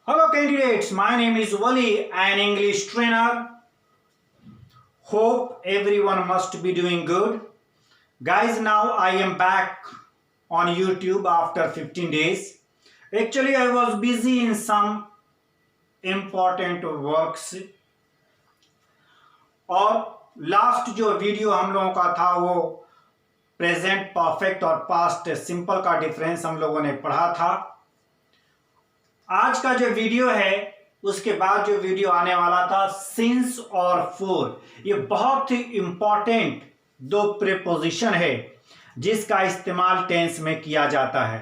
Hello candidates, my name is Wali, an English trainer. Hope everyone must be doing good. Guys, now I am back on YouTube after 15 days. Actually, I was busy in some important works. और last जो video हम लोगों का था वो present perfect और past simple का difference हम लोगों ने पढ़ा था। आज का जो वीडियो है उसके बाद जो वीडियो आने वाला था सिंस और फोर, ये बहुत ही इंपॉर्टेंट दो प्रीपोजिशन है जिसका इस्तेमाल टेंस में किया जाता है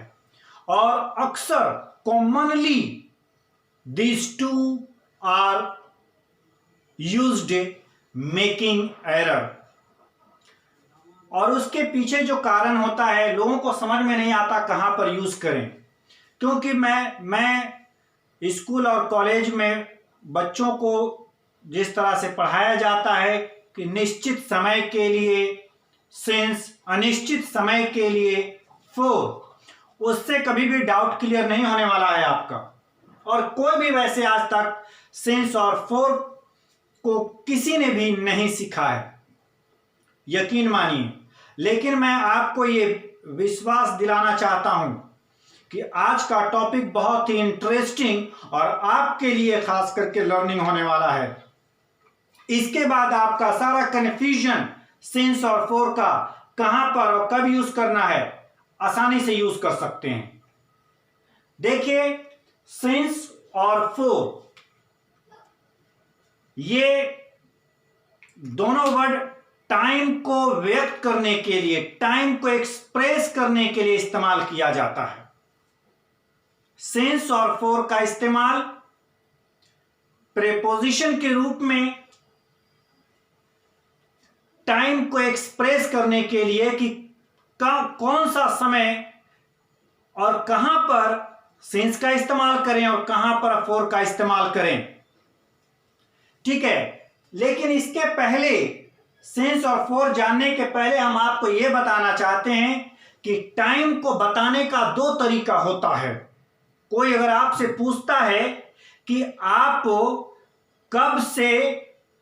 और अक्सर commonly these two are used making error. और उसके पीछे जो कारण होता है लोगों को समझ में नहीं आता कहां पर यूज करें, क्योंकि मैं स्कूल और कॉलेज में बच्चों को जिस तरह से पढ़ाया जाता है कि निश्चित समय के लिए सिंस, अनिश्चित समय के लिए फोर, उससे कभी भी डाउट क्लियर नहीं होने वाला है आपका। और कोई भी वैसे आज तक सिंस और फोर को किसी ने भी नहीं सीखा है, यकीन मानिए। लेकिन मैं आपको ये विश्वास दिलाना चाहता हूं कि आज का टॉपिक बहुत ही इंटरेस्टिंग और आपके लिए खास करके लर्निंग होने वाला है। इसके बाद आपका सारा कंफ्यूजन सिंस और फोर का कहां पर और कब यूज करना है आसानी से यूज कर सकते हैं। देखिए, सिंस और फोर ये दोनों वर्ड टाइम को व्यक्त करने के लिए, टाइम को एक्सप्रेस करने के लिए इस्तेमाल किया जाता है। सिंस और फोर का इस्तेमाल प्रीपोजिशन के रूप में टाइम को एक्सप्रेस करने के लिए कि कौन सा समय और कहां पर सिंस का इस्तेमाल करें और कहां पर फोर का इस्तेमाल करें, ठीक है। लेकिन इसके पहले, सिंस और फोर जानने के पहले हम आपको यह बताना चाहते हैं कि टाइम को बताने का दो तरीका होता है। कोई अगर आपसे पूछता है कि आप कब से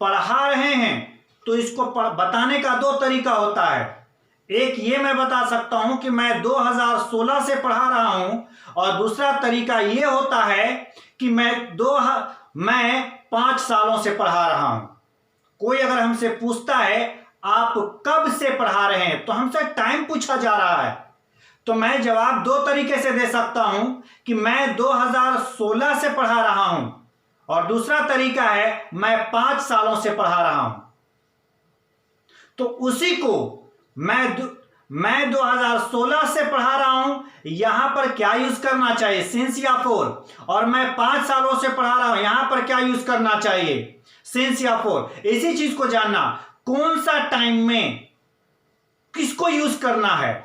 पढ़ा रहे हैं तो इसको बताने का दो तरीका होता है। एक ये मैं बता सकता हूं कि मैं 2016 से पढ़ा रहा हूं, और दूसरा तरीका ये होता है कि मैं 5 सालों से पढ़ा रहा हूं। कोई अगर हमसे पूछता है आप कब से पढ़ा रहे हैं तो हमसे टाइम पूछा जा रहा है, तो मैं जवाब दो तरीके से दे सकता हूं कि मैं 2016 से पढ़ा रहा हूं, और दूसरा तरीका है मैं 5 सालों से पढ़ा रहा हूं। तो उसी को मैं 2016 से पढ़ा रहा हूं, यहां पर क्या यूज करना चाहिए, सिंस या फोर। और मैं 5 सालों से पढ़ा रहा हूं, यहां पर क्या यूज करना चाहिए, सिंस या फोर। इसी चीज को जानना, कौन सा टाइम में किसको यूज करना है,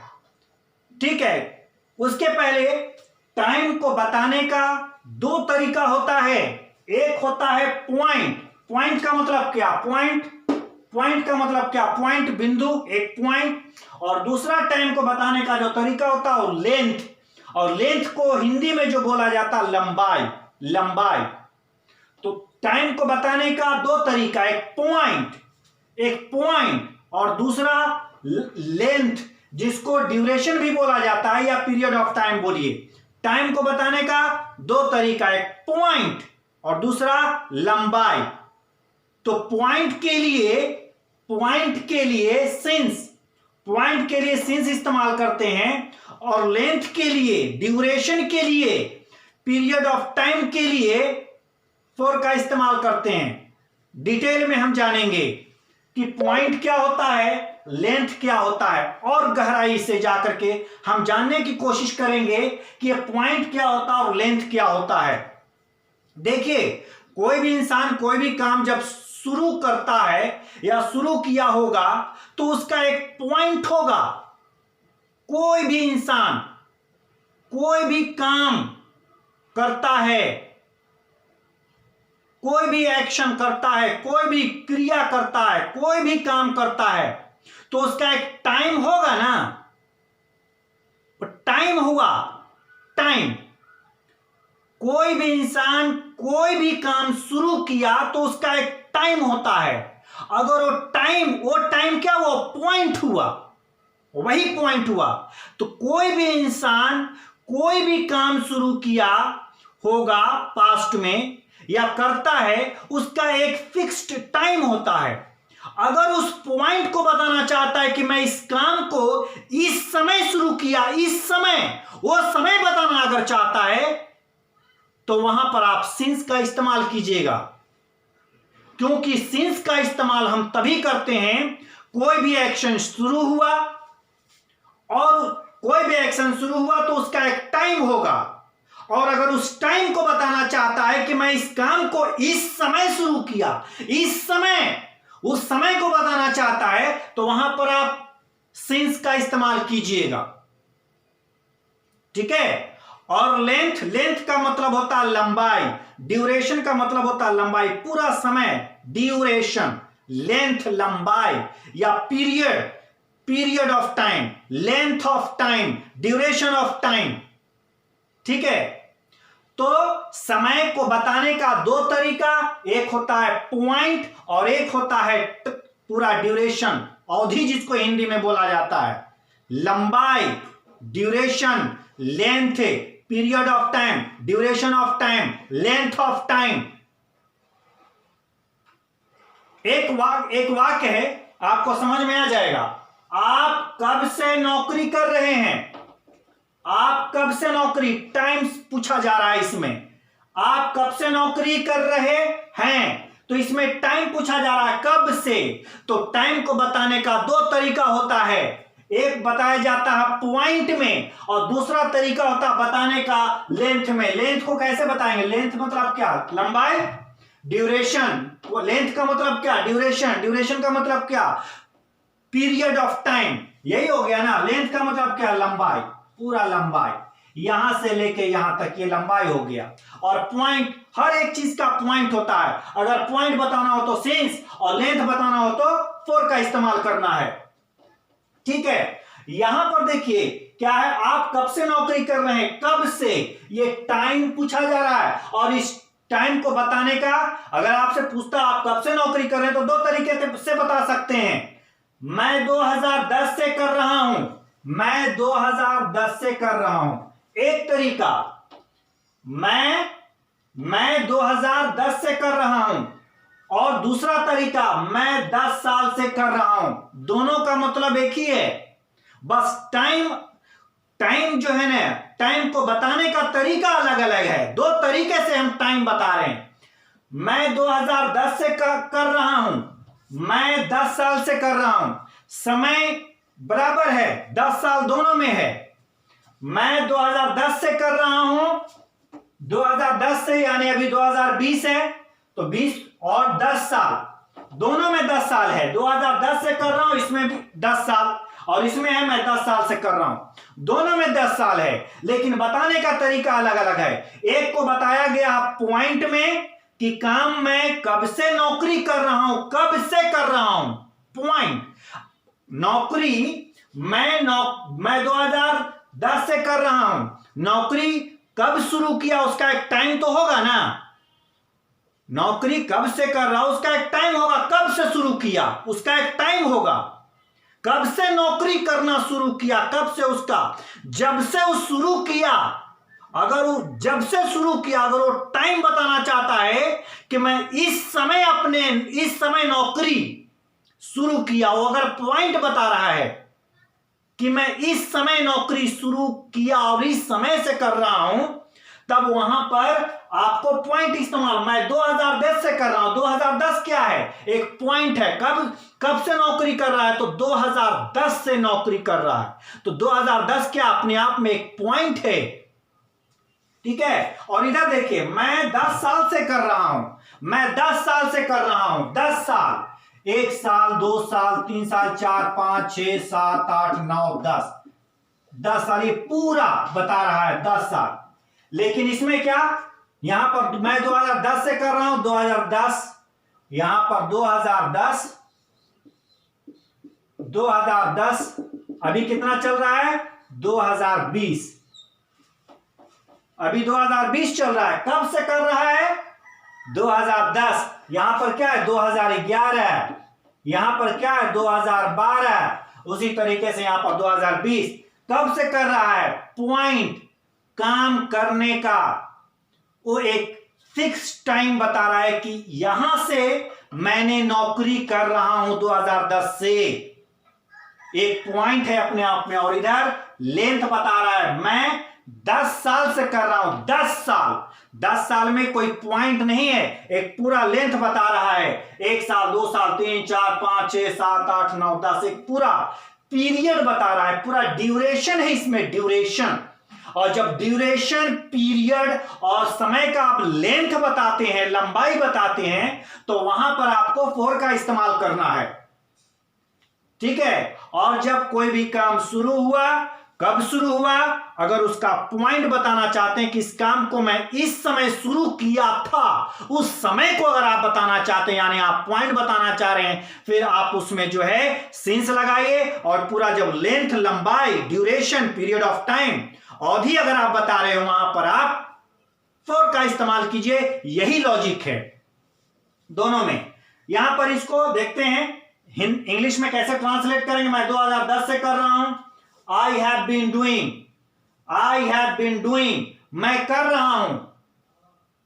ठीक है। उसके पहले टाइम को बताने का दो तरीका होता है। एक होता है पॉइंट। पॉइंट का मतलब क्या, पॉइंट का मतलब क्या, पॉइंट, बिंदु, एक पॉइंट। और दूसरा टाइम को बताने का जो तरीका होता है वो लेंथ, और लेंथ को हिंदी में जो बोला जाता है लंबाई। तो टाइम को बताने का दो तरीका, एक पॉइंट और दूसरा लेंथ, जिसको ड्यूरेशन भी बोला जाता है या पीरियड ऑफ टाइम बोलिए। टाइम को बताने का दो तरीका, एक पॉइंट और दूसरा लंबाई। तो पॉइंट के लिए सिंस इस्तेमाल करते हैं, और लेंथ के लिए, ड्यूरेशन के लिए, पीरियड ऑफ टाइम के लिए फोर का इस्तेमाल करते हैं। डिटेल में हम जानेंगे कि पॉइंट क्या होता है, लेंथ क्या होता है, और गहराई से जाकर के हम जानने की कोशिश करेंगे कि यह पॉइंट क्या होता है और लेंथ क्या होता है। देखिए, कोई भी इंसान कोई भी काम जब शुरू करता है या शुरू किया होगा तो उसका एक पॉइंट होगा। कोई भी इंसान कोई भी काम करता है, कोई भी एक्शन करता है, कोई भी क्रिया करता है, कोई भी काम करता है, तो उसका एक टाइम होगा ना। टाइम हुआ, टाइम कोई भी इंसान कोई भी काम शुरू किया तो उसका एक टाइम होता है। अगर वो टाइम क्या, वो पॉइंट हुआ, वही पॉइंट हुआ। तो कोई भी इंसान कोई भी काम शुरू किया होगा पास्ट में या करता है, उसका एक फिक्स्ड टाइम होता है। अगर उस पॉइंट को बताना चाहता है कि मैं इस काम को इस समय शुरू किया, इस समय, वो समय बताना अगर चाहता है तो वहां पर आप सिंस का इस्तेमाल कीजिएगा, क्योंकि सिंस का इस्तेमाल हम तभी करते हैं कोई भी एक्शन शुरू हुआ, और कोई भी एक्शन शुरू हुआ तो उसका एक टाइम होगा, और अगर उस टाइम को बताना चाहता है कि मैं इस काम को इस समय शुरू किया, इस समय, उस समय को बताना चाहता है तो वहां पर आप सिंस का इस्तेमाल कीजिएगा। ठीक है। और लेंथ का मतलब होता है लंबाई, ड्यूरेशन का मतलब होता है लंबाई, पूरा समय, ड्यूरेशन, लेंथ लंबाई, या period of time, length of time, duration of time. ठीक है। तो समय को बताने का दो तरीका, एक होता है पॉइंट और एक होता है पूरा ड्यूरेशन, अवधि जिसको हिंदी में बोला जाता है। लंबाई, duration, length, period of time, duration of time, length of time. एक वाक्य है, आपको समझ में आ जाएगा। आप कब से नौकरी कर रहे हैं? आप कब से नौकरी, टाइम पूछा जा रहा है इसमें। आप कब से नौकरी कर रहे हैं, तो इसमें टाइम पूछा जा रहा है, कब से। तो टाइम को बताने का दो तरीका होता है, एक बताया जाता है पॉइंट में और दूसरा तरीका होता है बताने का लेंथ में। लेंथ को कैसे बताएंगे? लेंथ मतलब क्या? लंबाई। ड्यूरेशन, लेंथ का मतलब क्या? ड्यूरेशन। ड्यूरेशन का मतलब क्या? Period of time. यही हो गया ना। लेंथ का मतलब क्या? लंबाई, पूरा लंबाई, यहां से लेके यहां तक, ये लंबाई हो गया। और पॉइंट, हर एक चीज का पॉइंट होता है। अगर पॉइंट बताना हो तो सिंस, और लेंथ बताना हो तो फॉर का इस्तेमाल करना है। ठीक है। यहां पर देखिए क्या है, आप कब से नौकरी कर रहे हैं, कब से, ये टाइम पूछा जा रहा है। और इस टाइम को बताने का, अगर आपसे पूछता आप कब से नौकरी कर रहे हैं, तो दो तरीके से बता सकते हैं। मैं 2010 से कर रहा हूं, मैं 2010 से कर रहा हूं, एक तरीका। मैं 2010 से कर रहा हूं, और दूसरा तरीका मैं 10 साल से कर रहा हूं। दोनों का मतलब एक ही है, बस टाइम जो है ना, टाइम को बताने का तरीका अलग अलग है। दो तरीके से हम टाइम बता रहे हैं। मैं 2010 से कर रहा हूं, मैं 10 साल से कर रहा हूं, समय बराबर है, 10 साल दोनों में है। मैं 2010 से कर रहा हूं, 2010 से यानी अभी 2020 है, तो 20 और 10 साल, दोनों में 10 साल है। 2010 से कर रहा हूं, इसमें भी 10 साल, और इसमें है मैं 10 साल से कर रहा हूं, दोनों में 10 साल है, लेकिन बताने का तरीका अलग अलग है। एक को बताया गया पॉइंट में कि काम मैं कब से नौकरी कर रहा हूं, कब से कर रहा हूं, पॉइंट। नौकरी मैं 2010 से कर रहा हूं, नौकरी कब शुरू किया उसका एक टाइम तो होगा ना। नौकरी कब से कर रहा हूं उसका एक टाइम होगा, कब से शुरू किया उसका एक टाइम होगा, कब से नौकरी करना शुरू किया, कब से उसका, जब से वो शुरू किया। अगर वो जब से शुरू किया, अगर वो टाइम बताना चाहता है कि मैं इस समय नौकरी शुरू किया, वो अगर पॉइंट बता रहा है कि मैं इस समय नौकरी शुरू किया और इस समय से कर रहा हूं, तब वहां पर आपको पॉइंट इस्तेमाल, मैं 2010 से कर रहा हूं। 2010 क्या है? एक पॉइंट है। कब से नौकरी कर रहा है? तो 2010 से नौकरी कर रहा है। तो 2010 क्या अपने आप में एक पॉइंट है। ठीक है। और इधर देखिए, मैं 10 साल से कर रहा हूं, मैं 10 साल से कर रहा हूं, 10 साल, 1 साल, 2 साल, 3 साल, 4, 5, 6, 7, 8, 9, 10 साल, ये पूरा बता रहा है 10 साल। लेकिन इसमें क्या, यहां पर मैं 2010 से कर रहा हूं, 2010, यहां पर 2010, अभी कितना चल रहा है? 2020। अभी 2020 चल रहा है, कब से कर रहा है? 2010। यहां पर क्या है? 2011। यहां पर क्या है? 2012। उसी तरीके से यहां पर 2020 कब से कर रहा है? पॉइंट काम करने का वो एक फिक्स टाइम बता रहा है कि यहां से मैंने नौकरी कर रहा हूं 2010 से। एक पॉइंट है अपने आप में, और इधर लेंथ बता रहा है मैं 10 साल से कर रहा हूं। 10 साल, 10 साल में कोई पॉइंट नहीं है, एक पूरा लेंथ बता रहा है। 1 साल, 2 साल, 3, 4, 5, 6, 7, 8, 9, 10, एक पूरा पीरियड बता रहा है, पूरा ड्यूरेशन है इसमें, ड्यूरेशन। और जब ड्यूरेशन, पीरियड और समय का आप लेंथ बताते हैं, लंबाई बताते हैं, तो वहां पर आपको फॉर का इस्तेमाल करना है, ठीक है। और जब कोई भी काम शुरू हुआ, कब शुरू हुआ, अगर उसका पॉइंट बताना चाहते हैं कि इस काम को मैं इस समय शुरू किया था, उस समय को अगर आप बताना चाहते हैं, यानी आप पॉइंट बताना चाह रहे हैं, फिर आप उसमें जो है सिंस लगाइए, और पूरा जब लेंथ, लंबाई, ड्यूरेशन, पीरियड ऑफ टाइम, अवधि अगर आप बता रहे हो, वहां पर आप फॉर का इस्तेमाल कीजिए। यही लॉजिक है दोनों में। यहां पर इसको देखते हैं इंग्लिश में कैसे ट्रांसलेट करेंगे। मैं 2010 से कर रहा हूं, I have been doing, I have been doing, मैं कर रहा हूं,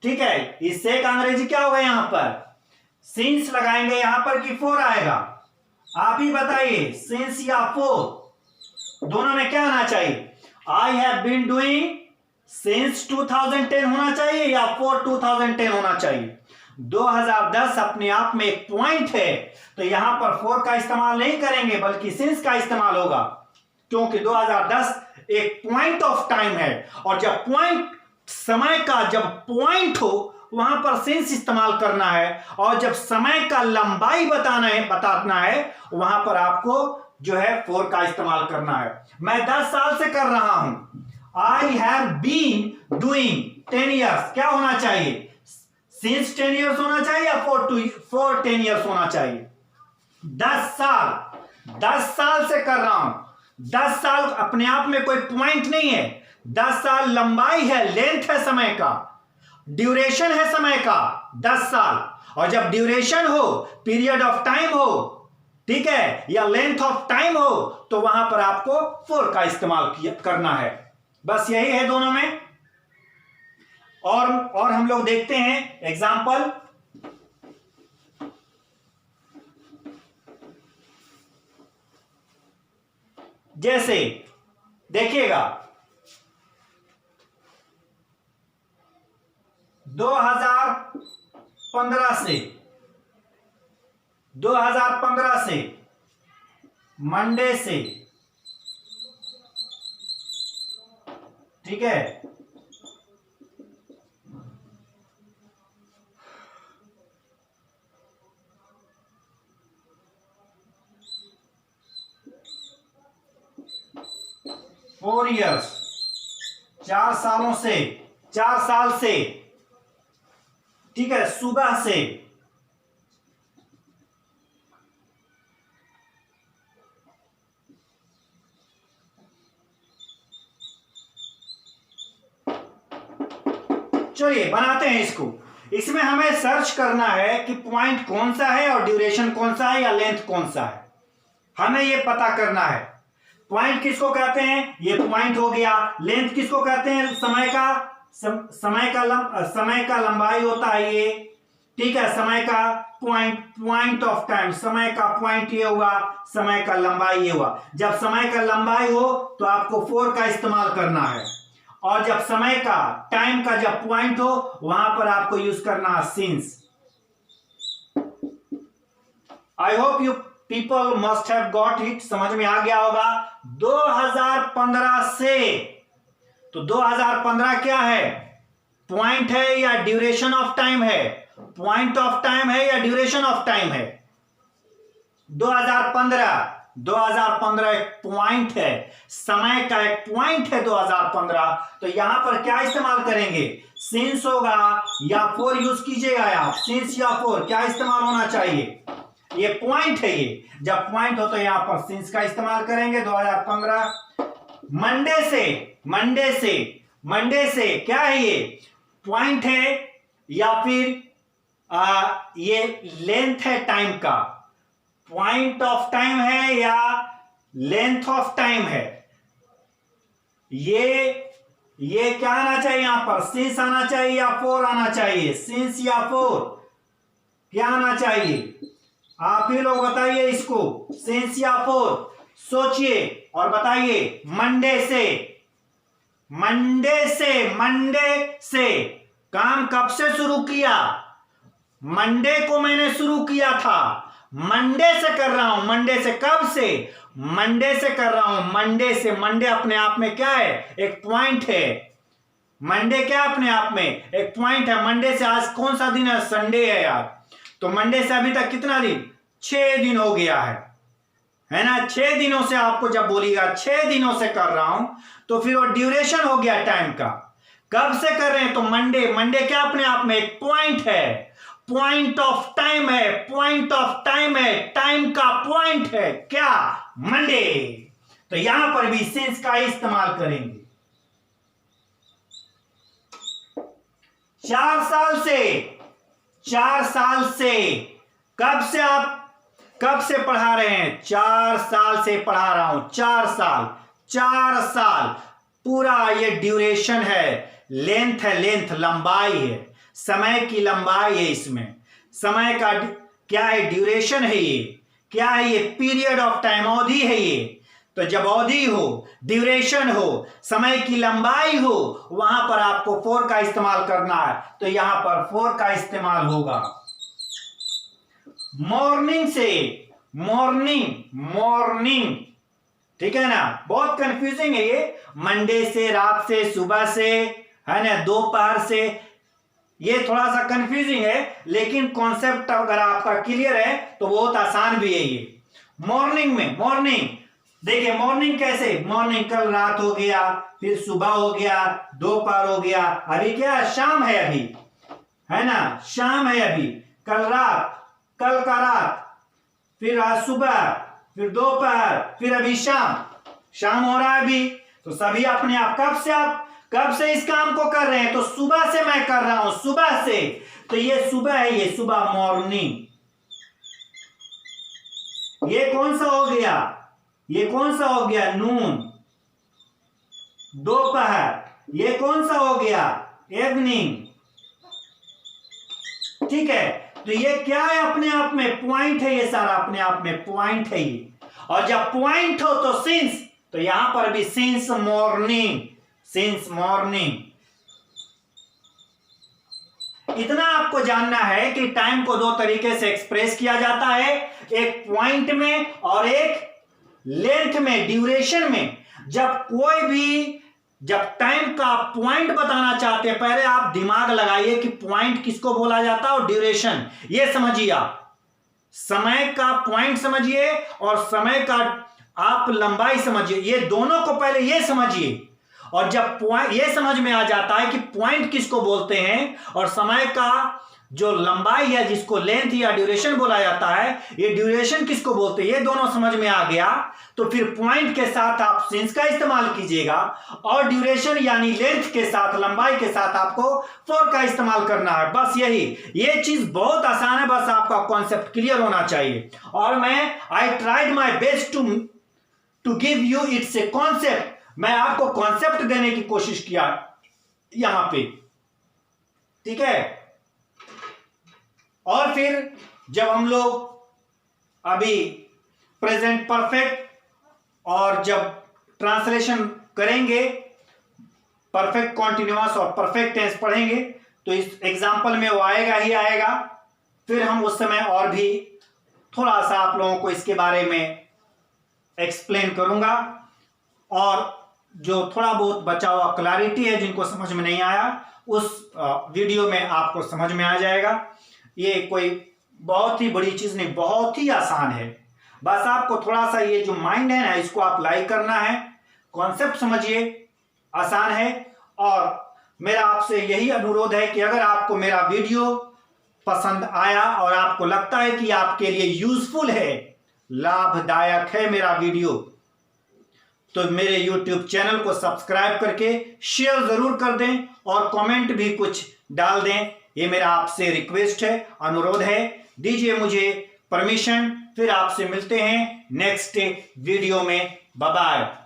ठीक है। इससे एक अंग्रेजी क्या होगा? यहां पर सिंस लगाएंगे यहां पर कि फोर आएगा? आप ही बताइए, सिंस या फोर, दोनों में क्या आना चाहिए? I have been doing since 2010 होना चाहिए या फॉर 2010 होना चाहिए? 2010 अपने आप में एक पॉइंट है, तो यहां पर फॉर का इस्तेमाल नहीं करेंगे, बल्कि सिंस का इस्तेमाल होगा, क्योंकि 2010 एक पॉइंट ऑफ टाइम है। और जब पॉइंट, समय का जब पॉइंट हो, वहां पर सिंस इस्तेमाल करना है। और जब समय का लंबाई बताना है, वहां पर आपको जो है फॉर का इस्तेमाल करना है। मैं 10 साल से कर रहा हूं, I have been doing 10 years, क्या होना चाहिए? सिंस 10 ईयर्स होना चाहिए या फॉर 10 ईयर्स होना चाहिए? 10 साल, 10 साल से कर रहा हूं। 10 साल अपने आप में कोई पॉइंट नहीं है, 10 साल लंबाई है, लेंथ है समय का, ड्यूरेशन है समय का 10 साल। और जब ड्यूरेशन हो, पीरियड ऑफ टाइम हो, ठीक है, या लेंथ ऑफ टाइम हो, तो वहां पर आपको फॉर का इस्तेमाल करना है। बस यही है दोनों में। और हम लोग देखते हैं एग्जांपल। जैसे देखिएगा, 2015 से मंडे से, ठीक है, फोर ईयर्स, 4 सालों से, 4 साल से, ठीक है, सुबह से, चलिए बनाते हैं इसको। इसमें हमें सर्च करना है कि पॉइंट कौन सा है और ड्यूरेशन कौन सा है या लेंथ कौन सा है, हमें यह पता करना है। पॉइंट किसको कहते हैं? ये पॉइंट हो गया। लेंथ किसको कहते हैं? समय का लंबाई होता है ये, ठीक है। समय का पॉइंट ऑफ टाइम, समय का पॉइंट ये हुआ, समय का लंबाई ये हुआ। जब समय का लंबाई हो तो आपको फॉर का इस्तेमाल करना है, और जब समय का, टाइम का जब पॉइंट हो, वहां पर आपको यूज करना है since. I hope you people must have got it, समझ में आ गया होगा। 2015 से, तो 2015 क्या है? पॉइंट है या ड्यूरेशन ऑफ टाइम है? पॉइंट ऑफ टाइम है या ड्यूरेशन ऑफ टाइम है? 2015 एक पॉइंट है, समय का एक पॉइंट है 2015। तो यहां पर क्या इस्तेमाल करेंगे? सिंस होगा या फोर यूज कीजिएगा आप। सिंस या फोर क्या इस्तेमाल होना चाहिए? ये पॉइंट है, ये जब पॉइंट हो तो यहां पर सिंस का इस्तेमाल करेंगे। 2015 मंडे से मंडे से क्या है, ये पॉइंट है या फिर ये लेंथ है टाइम का, पॉइंट ऑफ टाइम है या लेंथ ऑफ टाइम है। ये क्या आना चाहिए, यहां पर सिंस आना चाहिए या फोर आना चाहिए, सिंस या फोर क्या आना चाहिए, आप ही लोग बताइए इसको, सिंस या फोर। सोचिए और बताइए। मंडे से काम कब से शुरू किया, मंडे को मैंने शुरू किया था, मंडे से कर रहा हूं। मंडे से कब से, मंडे से कर रहा हूं, मंडे से। मंडे अपने आप में क्या है, एक पॉइंट है। मंडे क्या अपने आप में एक पॉइंट है। मंडे से आज कौन सा दिन है, संडे है यार, तो मंडे से अभी तक कितना दिन, 6 दिन हो गया है ना। 6 दिनों से आपको जब बोलिएगा 6 दिनों से कर रहा हूं, तो फिर वो ड्यूरेशन हो गया टाइम का। कब से कर रहे हैं, तो मंडे क्या अपने आप में एक पॉइंट है, पॉइंट ऑफ टाइम है, पॉइंट ऑफ टाइम है, टाइम का पॉइंट है क्या, मंडे। तो यहां पर भी सिंस का इस्तेमाल करेंगे। 4 साल से कब से पढ़ा रहे हैं, 4 साल से पढ़ा रहा हूं, 4 साल पूरा ये ड्यूरेशन है, लेंथ है, लेंथ लंबाई है, समय की लंबाई है। इसमें समय का क्या है, ड्यूरेशन है, ये क्या है, ये पीरियड ऑफ टाइम, अवधि है ये। तो जब अवधि हो, ड्यूरेशन हो, समय की लंबाई हो, वहां पर आपको फोर का इस्तेमाल करना है। तो यहां पर फोर का इस्तेमाल होगा। मॉर्निंग से, मॉर्निंग ठीक है ना, बहुत कंफ्यूजिंग है ये। मंडे से, रात से, सुबह से, है ना, दोपहर से, ये थोड़ा सा कंफ्यूजिंग है, लेकिन कॉन्सेप्ट अगर आपका क्लियर है तो बहुत आसान भी है ये। मॉर्निंग में, मॉर्निंग देखिए, मॉर्निंग कैसे, मॉर्निंग कल रात हो गया, फिर सुबह हो गया, दोपहर हो गया, अभी क्या शाम है, अभी है ना, शाम है अभी, कल रात, कल का रात, फिर आज सुबह, फिर दोपहर, फिर अभी शाम हो रहा है अभी। तो सभी अपने आप कब से इस काम को कर रहे हैं, तो सुबह से मैं कर रहा हूं, सुबह से। तो ये सुबह है, ये सुबह, मॉर्निंग। ये कौन सा हो गया, ये कौन सा हो गया, नून, दोपहर। ये कौन सा हो गया, इवनिंग। ठीक है, तो ये क्या है, अपने आप में पॉइंट है, ये सारा अपने आप में पॉइंट है ये। और जब पॉइंट हो तो सिंस, तो यहां पर भी सिंस मॉर्निंग, सिंस मॉर्निंग। इतना आपको जानना है कि टाइम को 2 तरीके से एक्सप्रेस किया जाता है, एक पॉइंट में और एक लेंथ में, ड्यूरेशन में। जब टाइम का पॉइंट बताना चाहते हैं, पहले आप दिमाग लगाइए कि पॉइंट किसको बोला जाता है और ड्यूरेशन ये समझिए। आप समय का पॉइंट समझिए और समय का आप लंबाई समझिए, ये दोनों को पहले ये समझिए। और जब पॉइंट ये समझ में आ जाता है कि पॉइंट किसको बोलते हैं और समय का जो लंबाई है जिसको लेंथ या ड्यूरेशन बोला जाता है, ये ड्यूरेशन किसको बोलते हैं, ये दोनों समझ में आ गया, तो फिर पॉइंट के साथ आप सिंस का इस्तेमाल कीजिएगा और ड्यूरेशन यानी लेंथ के साथ, लंबाई के साथ आपको फॉर का इस्तेमाल करना है। बस यही, ये चीज बहुत आसान है, बस आपका कॉन्सेप्ट क्लियर होना चाहिए। और मैं I tried my best to give you it's a concept, मैं आपको कॉन्सेप्ट देने की कोशिश किया यहां पे, ठीक है। और फिर जब हम लोग अभी प्रेजेंट परफेक्ट और जब ट्रांसलेशन करेंगे, परफेक्ट कॉन्टिन्यूअस और परफेक्ट टेंस पढ़ेंगे, तो इस एग्जाम्पल में वो आएगा ही आएगा। फिर हम उस समय और भी थोड़ा सा आप लोगों को इसके बारे में एक्सप्लेन करूंगा, और जो थोड़ा बहुत बचा हुआ क्लैरिटी है, जिनको समझ में नहीं आया, उस वीडियो में आपको समझ में आ जाएगा। ये कोई बहुत ही बड़ी चीज नहीं, बहुत ही आसान है। बस आपको थोड़ा सा ये जो माइंड है ना, इसको आप लाइक करना है, कॉन्सेप्ट समझिए, आसान है। और मेरा आपसे यही अनुरोध है कि अगर आपको मेरा वीडियो पसंद आया और आपको लगता है कि आपके लिए यूजफुल है, लाभदायक है मेरा वीडियो, तो मेरे YouTube चैनल को सब्सक्राइब करके शेयर जरूर कर दें और कमेंट भी कुछ डाल दें। ये मेरा आपसे रिक्वेस्ट है, अनुरोध है। दीजिए मुझे परमिशन। फिर आपसे मिलते हैं नेक्स्ट वीडियो में। Bye bye.